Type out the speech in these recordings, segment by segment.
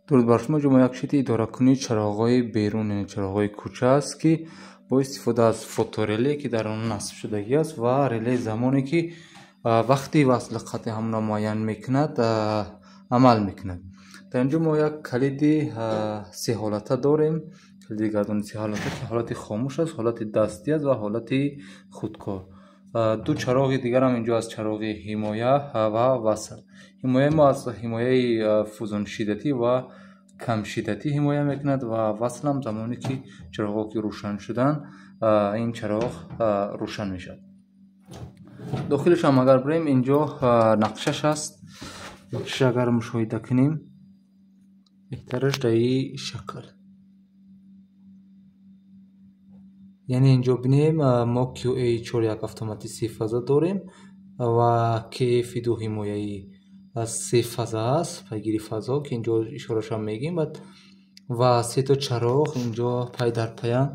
درود بر شما. ما یک شیت اداره‌کنی چراغ‌های بیرون یعنی چراغ‌های کوچه است که با استفاده از فوتورله که در آن نصب شدگی است و رله زمانی که وقتی وصل خط همون را معین میکند عمل میکند. در اینجا ما یک کلید سه حالته داریم. کلید گردان سه حالته که حالت خاموش است، حالت دستی است و حالت خودکار. دو چراغ دیگر هم اینجا از چراغ حمایه و وصل. حمایه ما از حمایه فوزان شدتی و کم شدتی حمایه میکند و وصل هم زمانی که چراغ که روشن شدن این چراغ روشن میشد. داخلش هم اگر بریم اینجا نقشش است. نقشه اگر مشاهده کنیم بهترش در این شکل، یعنی اینجا بینیم ما QA41 اتوماتی 3 فازه داریم و KF2 حمایه‌ای از 3 فازه است، پیگیری فازا که اینجا اشارهش هم میگیم و 3 تا چراغ اینجا پای در پای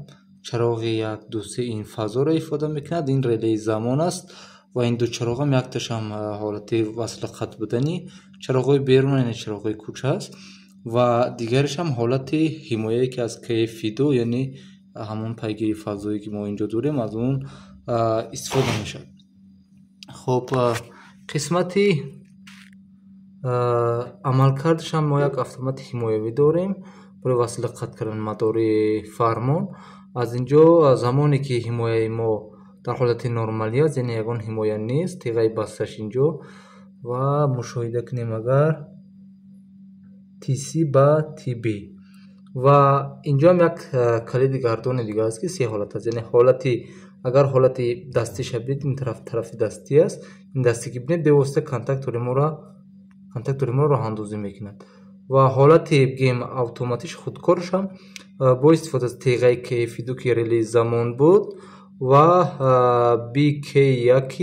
چراغ 1 2 3 این فازا را استفاده میکند. این رله زمان است و این دو چراغ هم یک تاش هم حالت وصل خط بودنی چراغ بیرون یعنی چراغ کوچه است و دیگرش هم حالت حمایه‌ای که از KF2 یعنی همون پیگیری فازایی که ما اینجا داریم از اون استفاده میشه. خب قسمتی عملکردش هم ما یک اتومات حمایوی داریم برای وصل قطع کردن مدار فرمان. از اینجا زمانی که حمایه ما در حالت نرمالی است یعنی یگان حمایه نیست، تیغه بستش اینجا و مشاهده کنیم اگر TC با TB و اینجا هم یک کلید گردان دیگه است که سه حالت است، یعنی حالتی اگر حالت دستی شبید این طرف دستی است، این دستی که بینید به واسطه کانتاکتور ما را راه اندازی میکند و حالت گیم اتوماتیش خودکارش هم با استفاده از تیغه KF2 که رله زمان بود و BK1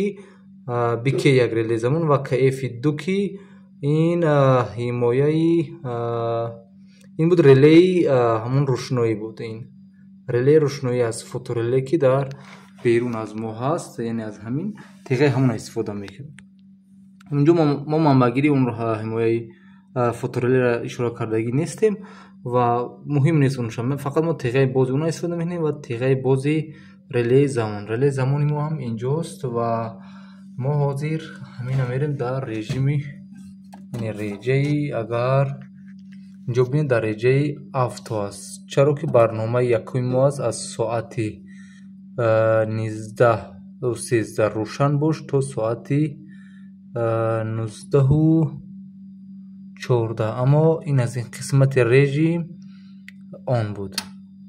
رله زمان و KF2 که این حمایه این بود رله همون روشنایی بود. این رله روشنایی از فوتورله که در بیرون از ما هست یعنی از همین تیغه همون استفاده میکنیم. اونجا ما منبعگیری اون رو حمایه فوتورله را اشاره کردگی نیستیم و مهم نیست اونشا، فقط ما تیغه بازی اون استفاده میکنیم و تیغه بازی رله زمانی ما هم اینجاست و ما حاضر همین میریم در رژیم یعنی رجه اگر اینجا بینید در رجه افتو است، چرا که برنامه یکم ما از ساعت 19 و 13 روشن باش تا ساعت 19 و 14، اما این از این قسمت رژیم آن بود.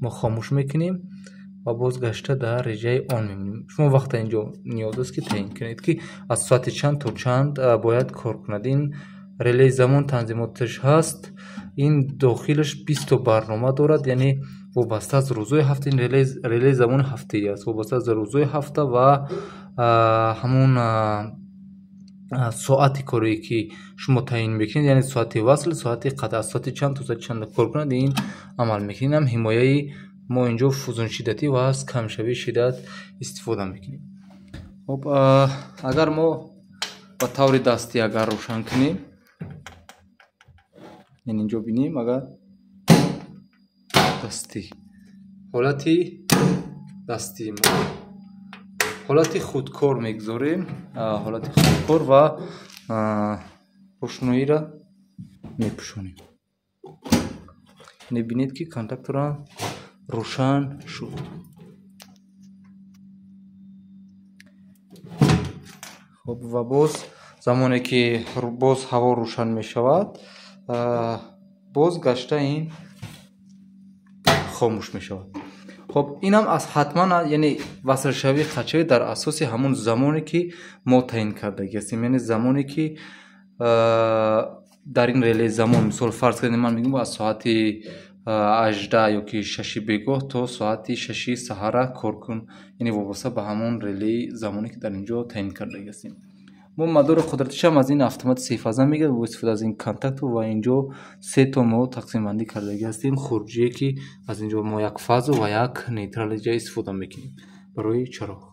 ما خاموش میکنیم و بازگشته در رژه آن میمونیم. شما وقت اینجا نیاز است که تعیین کنید که از ساعت چند تا چند باید کار کند. این رله زمان تنظیماتش هست، این داخلش 20 تا برنامه دارد، یعنی وابسته از روزهای هفته. این رله زمان هفته ای است، وابسته از روزهای هفته و همون ساعت کاری که شما تعیین میکنید یعنی ساعت وصل، ساعت قطع، از ساعت چند تا ساعت چند کار کند این عمل میکنید. هم حمایه ما اینجا فوزون شدتی و از کم شوی شدت استفاده میکنیم. خب اگر ما با طور دستی اگر روشن کنیم یعنی اینجا بینیم اگر دستی حالتی دستی ما حالتی خودکار میگذاریم، حالتی خودکار و روشنایی را میپوشونیم. بینید که کانتاکتور را روشن شد. خب و باز زمانی که باز هوا روشن می شود باز گشته این خاموش می شود. خب این هم از حتما یعنی وصل شوی خچه در اساس همون زمانی که ما تعیین کرده هستیم، یعنی زمانی که در این رله زمان مثال فرض کنیم من میگم از ساعت 18 یا که 6 بگاه تا ساعت 6 سحر کار کن، یعنی وابسته به همون رله زمانی که در اینجا تعیین کرده هستیم. ما مدار قدرتش هم از این اتومات 3 فازه میگه با استفاده از این کانتاکتور و اینجا 3 تا ما تقسیم بندی کرده هستیم. خروجی که از اینجا ما یک فاز و یک نیترال جای استفاده میکنیم برای چراغ.